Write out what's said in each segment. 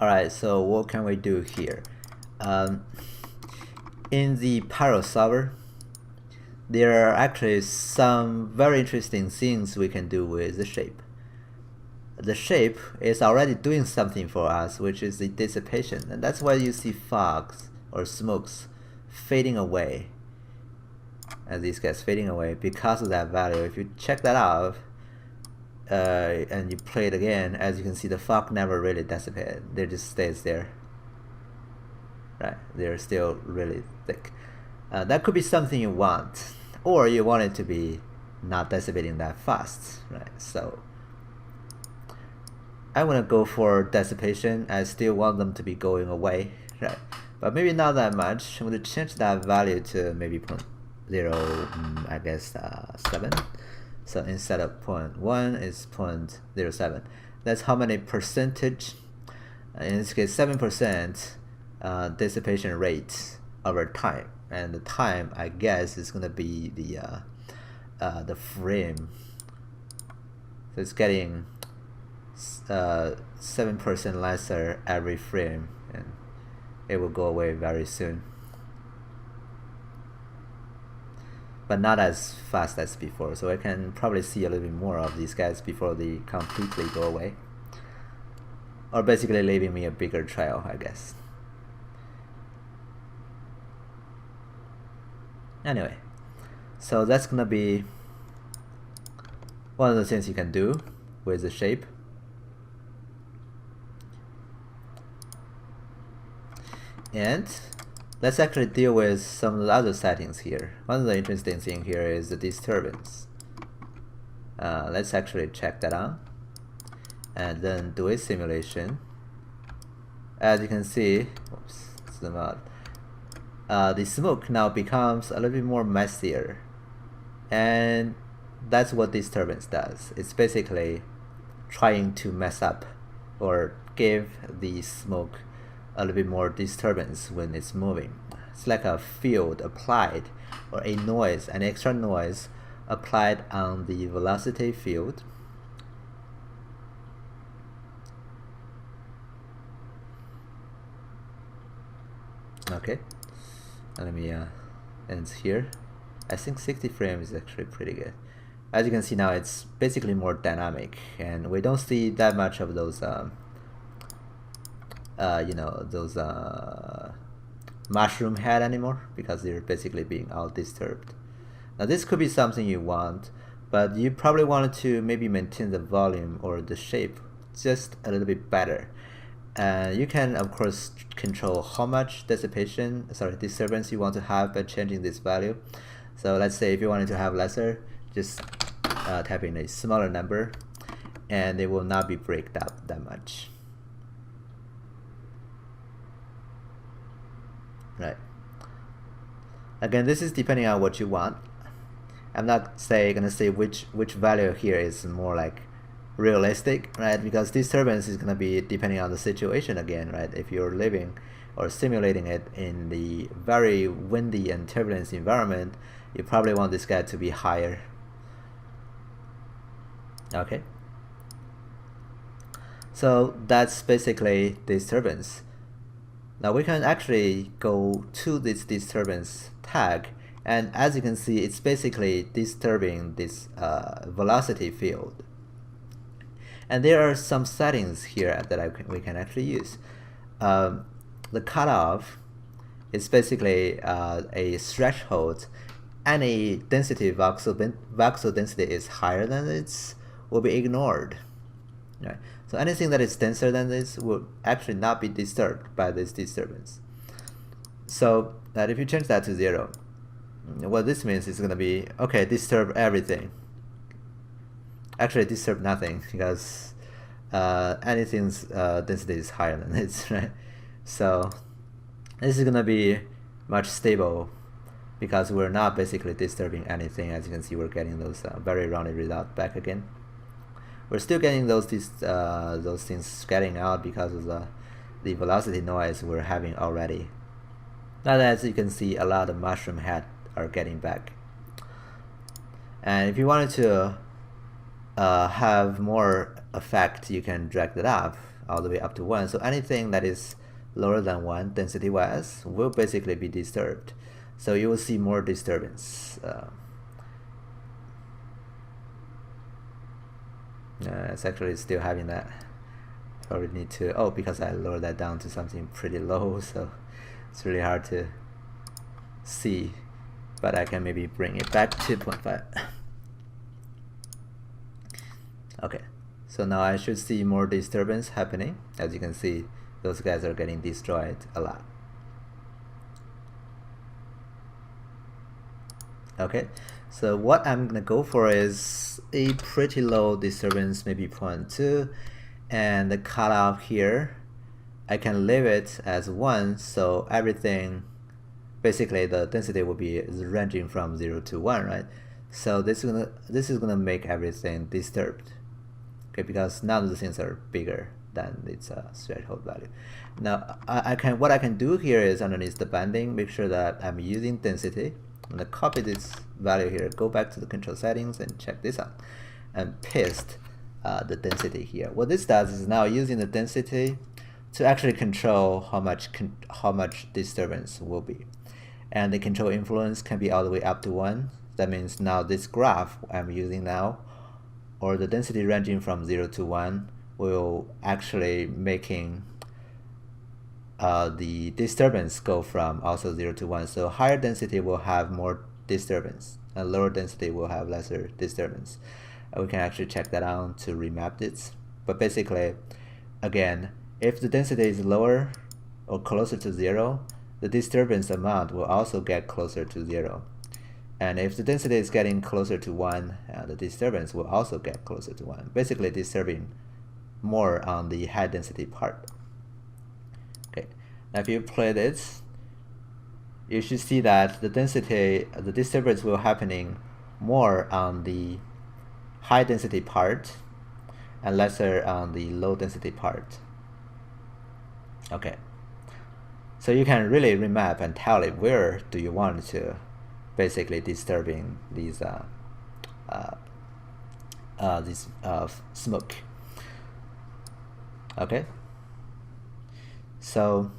Alright, so what can we do here? In the Pyro solver, there are actually some very interesting things we can do with the shape. The shape is already doing something for us, which is the dissipation, and that's why you see fogs or smokes fading away, and these guys fading away because of that value. If you check that out and you play it again, as you can see, the fog never really dissipated. They just stays there. Right, they're still really thick. That could be something you want, or you want it to be not dissipating that fast, right? So I want to go for dissipation. I still want them to be going away, right? But maybe not that much. I'm going to change that value to maybe 0.0, I guess 7. So instead of 0.1, it's 0.07. That's how many percentage? In this case, 7%. Dissipation rate over time, and the time, I guess, is gonna be the frame. So it's getting 7% lesser every frame, and it will go away very soon, but not as fast as before. So I can probably see a little bit more of these guys before they completely go away, or basically leaving me a bigger trail, I guess. Anyway, so that's gonna be one of the things you can do with the shape. And let's actually deal with some of the other settings here. One of the interesting things here is the disturbance. Let's actually check that out and then do a simulation. As you can see, oops, zoom out. The smoke now becomes a little bit more messier, and that's what disturbance does. It's basically trying to mess up or give the smoke a little bit more disturbance when it's moving. It's like a field applied, or a noise, an extra noise applied on the velocity field. Okay. Let me end here. I think 60 frames is actually pretty good. As you can see now, it's basically more dynamic, and we don't see that much of those mushroom head anymore, because they're basically being all disturbed. Now this could be something you want, but you probably wanted to maybe maintain the volume or the shape just a little bit better. You can, of course, control how much disturbance you want to have by changing this value. So let's say if you wanted to have lesser, just type in a smaller number, and it will not be breaked up that much. Right. Again, this is depending on what you want. I'm not gonna say which value here is more like realistic, right? Because disturbance is going to be depending on the situation again, right? If you're living or simulating it in the very windy and turbulence environment, you probably want this guy to be higher. Okay, so that's basically disturbance. Now we can actually go to this disturbance tag, and as you can see, it's basically disturbing this velocity field. And there are some settings here that we can actually use. The cutoff is basically a threshold. Any density, voxel density is higher than this will be ignored. Right? So anything that is denser than this will actually not be disturbed by this disturbance. So that if you change that to 0, what this means is going to be, okay, disturb everything. Actually disturb nothing, because anything's density is higher than this, right? So this is gonna be much stable, because we're not basically disturbing anything. As you can see, we're getting those very rounded results back again. We're still getting those things scattering out because of the velocity noise we're having already. Now, as you can see, a lot of mushroom head are getting back. And if you wanted to have more effect, you can drag that up. all the way up to 1. So anything that is lower than 1 density wise will basically be disturbed. So you will see more disturbance. It's actually still having that. Probably need to, oh, because I lowered that down to something pretty low, so it's really hard to see, but I can maybe bring it back to 0.5. Okay, so now I should see more disturbance happening. As you can see, those guys are getting destroyed a lot. Okay, so what I'm gonna go for is a pretty low disturbance, maybe 0.2, and the cutoff here, I can leave it as 1, so everything, basically the density will be ranging from 0 to 1, right? So this is gonna make everything disturbed, okay, because none of the things are bigger than its threshold value. Now what I can do here is underneath the banding, make sure that I'm using density. I'm gonna copy this value here, go back to the control settings and check this out, and paste the density here. What this does is now using the density to actually control how much disturbance will be, and the control influence can be all the way up to 1. That means now this graph I'm using now, or the density ranging from 0 to 1, will actually making the disturbance go from also 0 to 1. So higher density will have more disturbance, and lower density will have lesser disturbance. We can actually check that out to remap this. But basically, again, if the density is lower or closer to 0, the disturbance amount will also get closer to 0. And if the density is getting closer to 1, the disturbance will also get closer to 1. Basically disturbing more on the high density part. Okay, now if you play this, you should see that the disturbance will happening more on the high density part and lesser on the low density part. Okay, so you can really remap and tell it where do you want to basically disturbing these smoke. Okay, so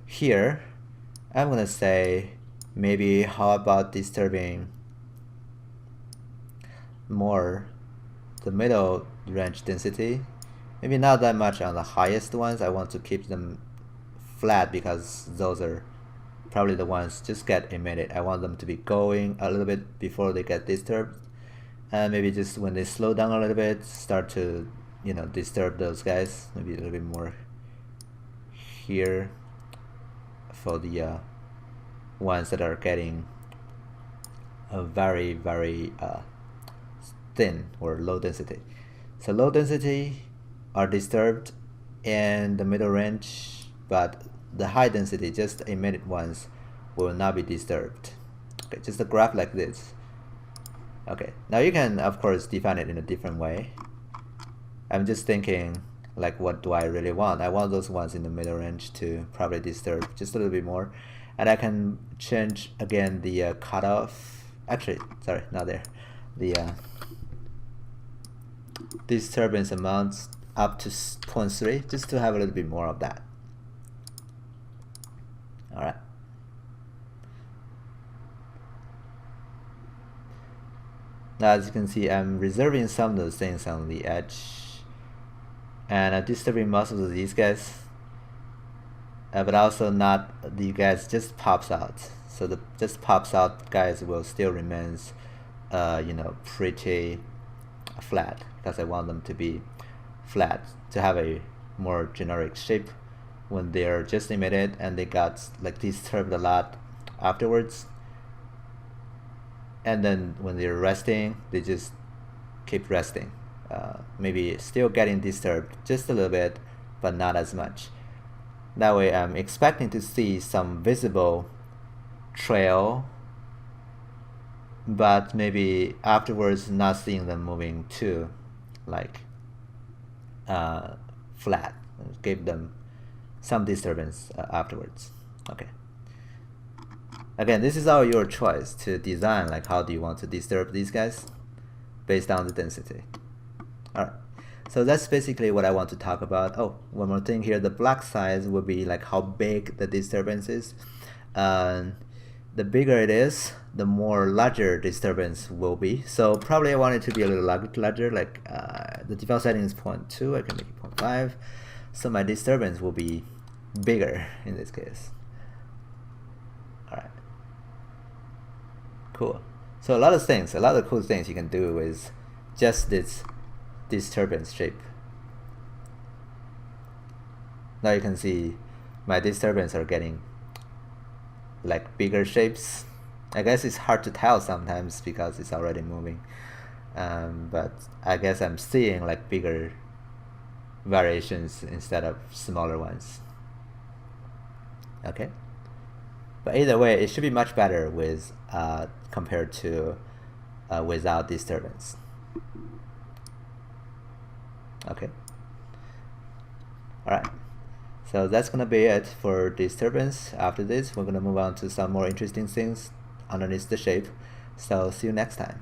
here I'm gonna say maybe how about disturbing more the middle range density, maybe not that much on the highest ones. I want to keep them flat because those are probably the ones just get emitted. I want them to be going a little bit before they get disturbed, and maybe just when they slow down a little bit, start to, you know, disturb those guys. Maybe a little bit more here for the ones that are getting a very thin or low density. So low density are disturbed in the middle range, but the high density, just emitted ones, will not be disturbed. Okay, just a graph like this. Okay, now you can of course define it in a different way. I'm just thinking, like, what do I really want? I want those ones in the middle range to probably disturb just a little bit more, and I can change again the cutoff. Actually, sorry, not there. The disturbance amounts up to 0.3, just to have a little bit more of that. All right. Now, as you can see, I'm reserving some of those things on the edge, and I'm disturbing most of these guys, but also not the guys just pops out. So the just pops out guys will still remains, you know, pretty flat, because I want them to be flat to have a more generic shape when they're just emitted and they got like disturbed a lot afterwards, and then when they're resting, they just keep resting, maybe still getting disturbed just a little bit, but not as much. That way I'm expecting to see some visible trail, but maybe afterwards not seeing them moving too like flat. Give them some disturbance afterwards. Okay, again, this is all your choice to design, like how do you want to disturb these guys based on the density. Alright, So that's basically what I want to talk about. Oh, one more thing here, the block size will be like how big the disturbance is. The bigger it is, the more larger disturbance will be. So probably I want it to be a little larger, like the default setting is 0.2, I can make it 0.5. So my disturbance will be bigger in this case. All right, cool. So a lot of cool things you can do with just this disturbance shape. Now you can see my disturbance are getting like bigger shapes. I guess it's hard to tell sometimes because it's already moving, but I guess I'm seeing like bigger variations instead of smaller ones. Okay, but either way, it should be much better with compared to without disturbance. Okay, all right. So that's gonna be it for disturbance. After this, we're gonna move on to some more interesting things underneath the shape. So see you next time.